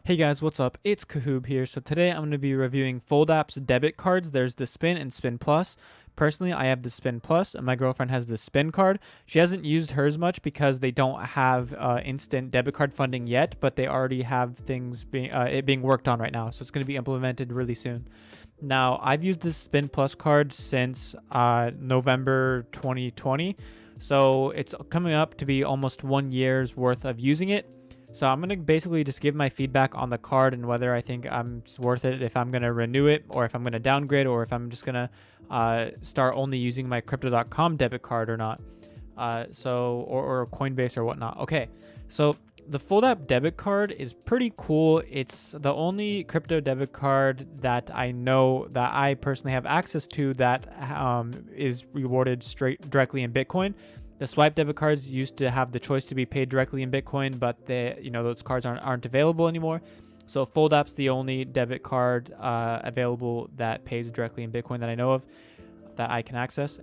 Hey guys, what's up? It's Kahoob here. So today I'm going to be reviewing Foldapp's debit cards. There's the Spin and Spin Plus. Personally, I have the Spin Plus, and my girlfriend has the Spin card. She hasn't used hers much because they don't have instant debit card funding yet, but they already have things being worked on right now. So it's going to be implemented really soon. Now, I've used this Spin Plus card since November 2020, so it's coming up to be almost 1 year's worth of using it. So I'm going to basically just give my feedback on the card and whether I think it's worth it, if I'm going to renew it, or if I'm going to downgrade, or if I'm just going to start only using my crypto.com debit card or not. Or Coinbase or whatnot. Okay, so the Foldapp debit card is pretty cool. It's the only crypto debit card that I know that I personally have access to that is rewarded straight directly in Bitcoin. The swipe debit cards used to have the choice to be paid directly in Bitcoin, but those cards aren't available anymore. So Foldapp's the only debit card available that pays directly in Bitcoin that I know of that I can access.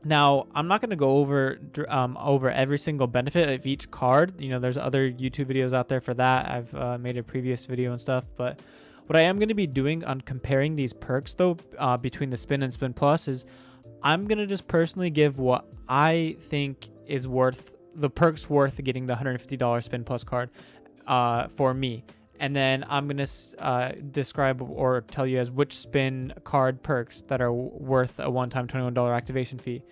Now, I'm not going to go over every single benefit of each card. There's other YouTube videos out there for that. I've made a previous video and stuff, but what I am going to be doing on comparing these perks though between the Spin and Spin Plus is I'm going to just personally give what I think is worth the perks worth getting the $150 Spin Plus card for me. And then I'm going to describe or tell you as which Spin card perks that are worth a one-time $21 activation fee.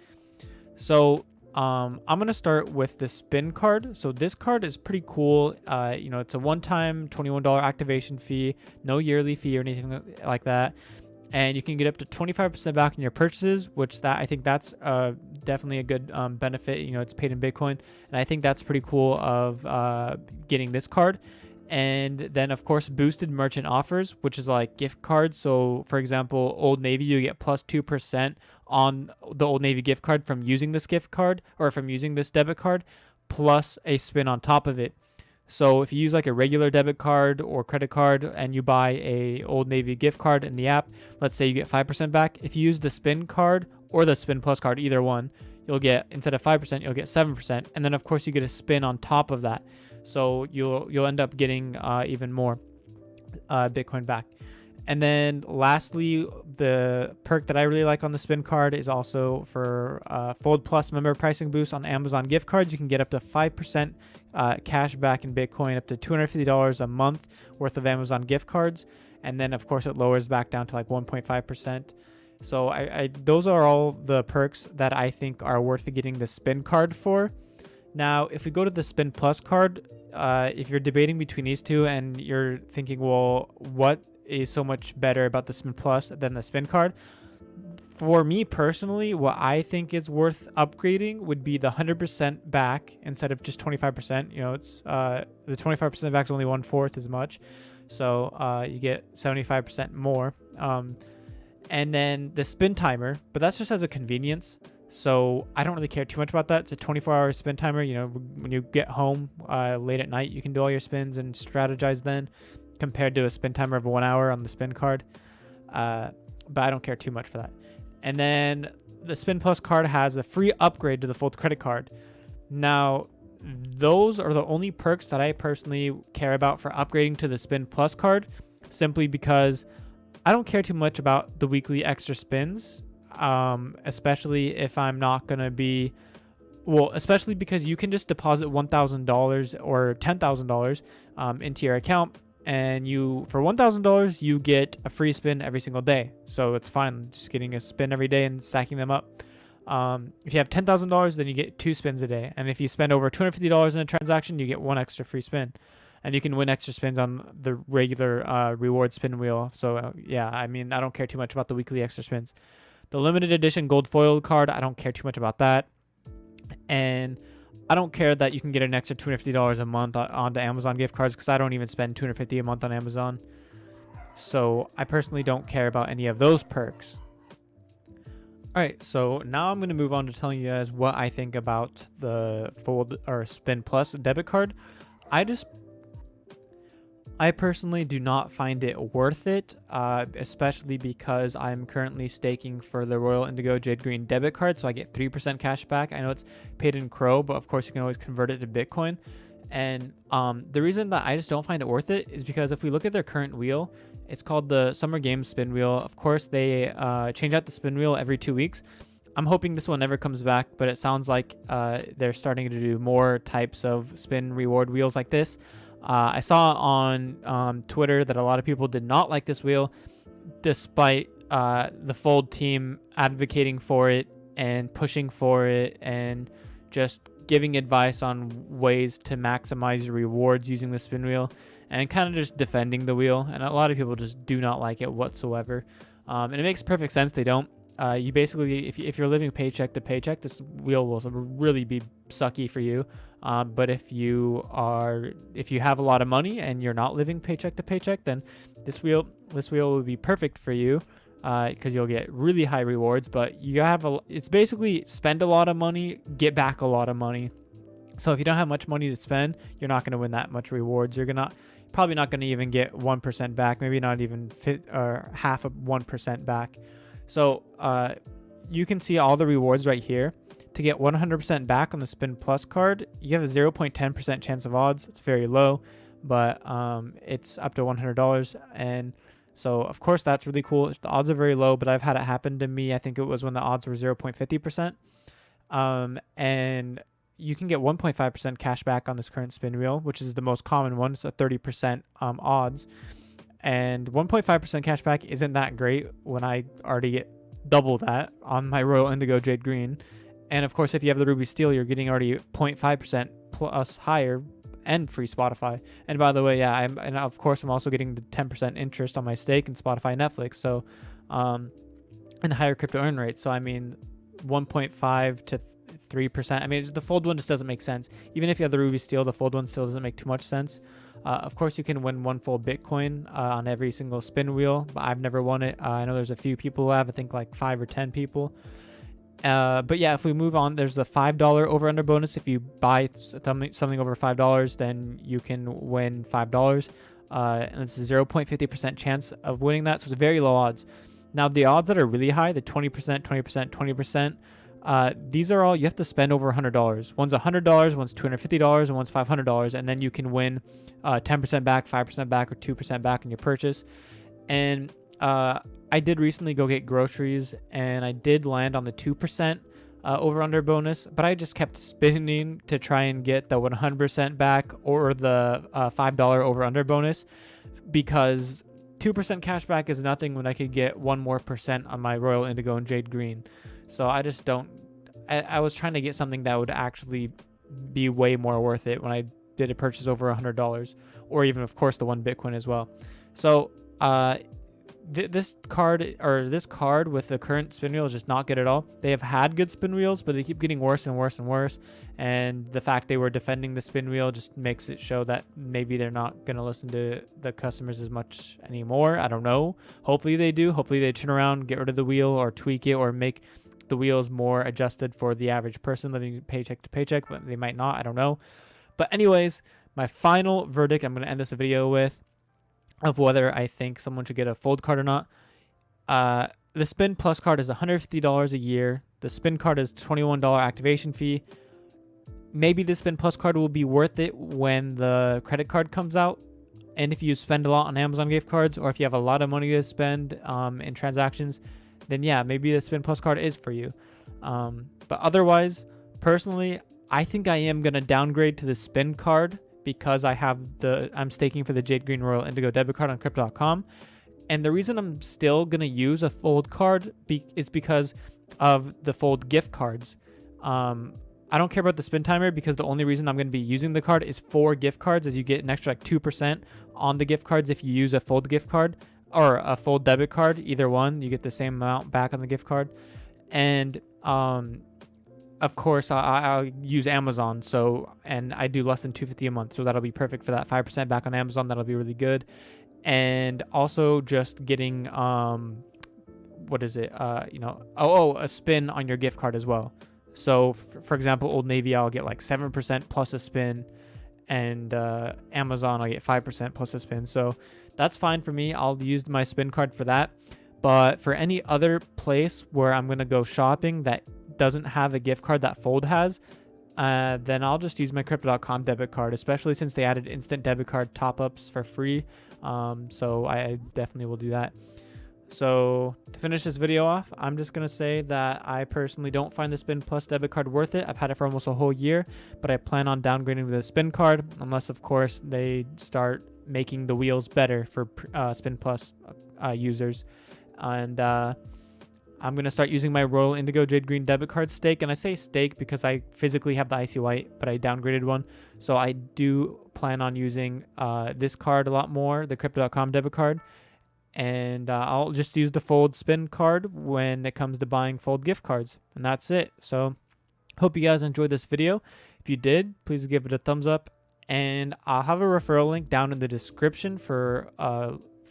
So I'm going to start with the Spin card. So this card is pretty cool. It's a one-time $21 activation fee, no yearly fee or anything like that. And you can get up to 25% back on your purchases, I think that's definitely a good benefit. It's paid in Bitcoin, and I think that's pretty cool of getting this card. And then, of course, boosted merchant offers, which is like gift cards. So, for example, Old Navy, you get plus 2% on the Old Navy gift card from using this gift card or from using this debit card, plus a spin on top of it. So if you use like a regular debit card or credit card and you buy a Old Navy gift card in the app, let's say you get 5% back. If you use the Spin card or the Spin Plus card, either one, you'll get, instead of 5%, you'll get 7%. And then of course you get a spin on top of that. So you'll end up getting even more Bitcoin back. And then lastly, the perk that I really like on the Spin card is also for Fold Plus member pricing boost on Amazon gift cards. You can get up to 5% cash back in Bitcoin, up to $250 a month worth of Amazon gift cards. And then, of course, it lowers back down to like 1.5%. So those are all the perks that I think are worth getting the Spin card for. Now, if we go to the Spin Plus card, if you're debating between these two and you're thinking, well, what is so much better about the Spin Plus than the Spin card? For me personally, what I think is worth upgrading would be the 100% back instead of just 25%. It's the 25% back is only 1/4 as much, so you get 75% more. And then the spin timer, but that's just as a convenience. So I don't really care too much about that. It's a 24-hour spin timer. When you get home late at night, you can do all your spins and strategize then, compared to a spin timer of 1 hour on the Spin card. But I don't care too much for that. And then the Spin Plus card has a free upgrade to the Fold credit card. Now, those are the only perks that I personally care about for upgrading to the Spin Plus card, simply because I don't care too much about the weekly extra spins, especially if I'm not going to be... Well, especially because you can just deposit $1,000 or $10,000 into your account, and for $1,000 you get a free spin every single day. So it's fine, just getting a spin every day and stacking them up. If you have $10,000, then you get 2 spins a day, and if you spend over $250 in a transaction, you get 1 extra free spin, and you can win extra spins on the regular reward spin wheel. So I don't care too much about the weekly extra spins. The limited edition gold foil card, I don't care too much about that. And I don't care that you can get an extra $250 a month onto Amazon gift cards, because I don't even spend $250 a month on Amazon. So I personally don't care about any of those perks. All right, so now I'm going to move on to telling you guys what I think about the Fold or Spin Plus debit card. I personally do not find it worth it, especially because I'm currently staking for the Royal Indigo Jade Green debit card, so I get 3% cash back. I know it's paid in Crow, but of course you can always convert it to Bitcoin. And the reason that I just don't find it worth it is because if we look at their current wheel, it's called the Summer Games spin wheel. Of course, they change out the spin wheel every 2 weeks. I'm hoping this one never comes back, but it sounds like they're starting to do more types of spin reward wheels like this. I saw on Twitter that a lot of people did not like this wheel, despite the Fold team advocating for it and pushing for it and just giving advice on ways to maximize your rewards using the spin wheel and kind of just defending the wheel. And a lot of people just do not like it whatsoever. And it makes perfect sense they don't. You basically, if you're living paycheck to paycheck, this wheel will really be sucky for you. But if you have a lot of money and you're not living paycheck to paycheck, then this wheel will be perfect for you, because you'll get really high rewards. But it's basically spend a lot of money, get back a lot of money. So if you don't have much money to spend, you're not going to win that much rewards. You're probably not going to even get 1% back, maybe not even half of 1% back. So you can see all the rewards right here. To get 100% back on the Spin Plus card, you have a 0.10% chance of odds. It's very low, but it's up to $100. And so, of course, that's really cool. The odds are very low, but I've had it happen to me. I think it was when the odds were 0.50%. And you can get 1.5% cash back on this current spin wheel, which is the most common one. So 30% odds. And 1.5% cash back isn't that great when I already get double that on my Royal Indigo Jade Green. And of course, if you have the Ruby Steel, you're getting already 0.5% plus higher and free Spotify. And by the way, yeah, and of course, I'm also getting the 10% interest on my stake in Spotify and Netflix. So, and higher crypto earn rate. So, I mean, 1.5 to 3%. I mean, the Fold one just doesn't make sense. Even if you have the Ruby Steel, the Fold one still doesn't make too much sense. Of course, you can win one full Bitcoin on every single spin wheel, but I've never won it. I know there's a few people who have, I think like 5 or 10 people. But yeah, if we move on, there's the $5 over under bonus. If you buy something over $5, then you can win $5. And it's a 0.50% chance of winning that. So it's very low odds. Now, the odds that are really high, the 20%, 20%, 20%, these are all, you have to spend over $100. One's $100, one's $250, and one's $500. And then you can win 10% back, 5% back, or 2% back on your purchase. And I did recently go get groceries, and I did land on the 2% over under bonus, but I just kept spinning to try and get the 100% back or the $5 over under bonus, because 2% cash back is nothing when I could get 1% more on my Royal Indigo and Jade Green. So I just don't. I was trying to get something that would actually be way more worth it when I did a purchase over $100, or even, of course, the one Bitcoin as well. So this card with the current spin wheel is just not good at all. They have had good spin wheels, but they keep getting worse and worse and worse. And the fact they were defending the spin wheel just makes it show that maybe they're not going to listen to the customers as much anymore. I don't know. Hopefully they do. Hopefully they turn around, get rid of the wheel, or tweak it, or make the wheels more adjusted for the average person living paycheck to paycheck, but they might not. I don't know. But anyways, my final verdict I'm going to end this video with, of whether I think someone should get a Fold card or not. The Spin Plus card is $150 a year. The Spin card is $21 activation fee. Maybe the Spin Plus card will be worth it when the credit card comes out. And if you spend a lot on Amazon gift cards, or if you have a lot of money to spend in transactions, then yeah, maybe the Spin Plus card is for you. But otherwise, personally, I think I am going to downgrade to the Spin card, because I'm staking for the Jade Green Royal Indigo debit card on cryptocom. And the reason I'm still going to use a Fold card is because of the Fold gift cards. I don't care about the spin timer, because the only reason I'm going to be using the card is for gift cards, as you get an extra like 2% on the gift cards if you use a Fold gift card or a Fold debit card. Either one, you get the same amount back on the gift card. And of course, I'll use Amazon, and I do less than $250 a month, so that'll be perfect for that 5% back on Amazon. That'll be really good. And also just getting a spin on your gift card as well. So for example, Old Navy, I'll get like 7% plus a spin, and Amazon, I'll get 5% plus a spin. So that's fine for me. I'll use my spin card for that. But for any other place where I'm gonna go shopping that doesn't have a gift card that Fold has, then I'll just use my crypto.com debit card, especially since they added instant debit card top-ups for free. So I definitely will do that. So to finish this video off, I'm just going to say that I personally don't find the Spin Plus debit card worth it. I've had it for almost a whole year, but I plan on downgrading the Spin card, unless of course they start making the wheels better for Spin Plus users. And I'm going to start using my Royal Indigo Jade Green debit card stake. And I say stake because I physically have the Icy White, but I downgraded one. So I do plan on using this card a lot more, the crypto.com debit card. And I'll just use the Fold Spin card when it comes to buying Fold gift cards. And that's it. So hope you guys enjoyed this video. If you did, please give it a thumbs up. And I'll have a referral link down in the description for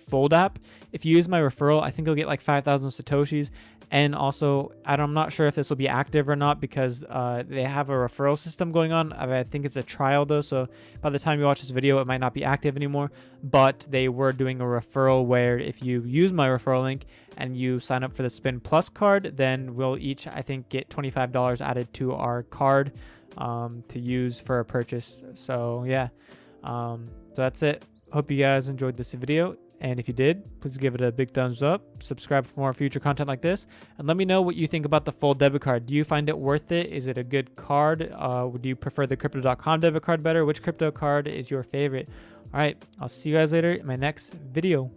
Foldapp. If you use my referral, I think you'll get like 5,000 satoshis. And also, I'm not sure if this will be active or not because they have a referral system going on. I think it's a trial though, so by the time you watch this video, it might not be active anymore. But they were doing a referral where if you use my referral link and you sign up for the Spin Plus card, then we'll each, I think, get $25 added to our card to use for a purchase. So yeah, so that's it. Hope you guys enjoyed this video. And if you did, please give it a big thumbs up, subscribe for more future content like this, and let me know what you think about the Fold debit card. Do you find it worth it? Is it a good card? Do you prefer the crypto.com debit card better? Which crypto card is your favorite? All right, I'll see you guys later in my next video.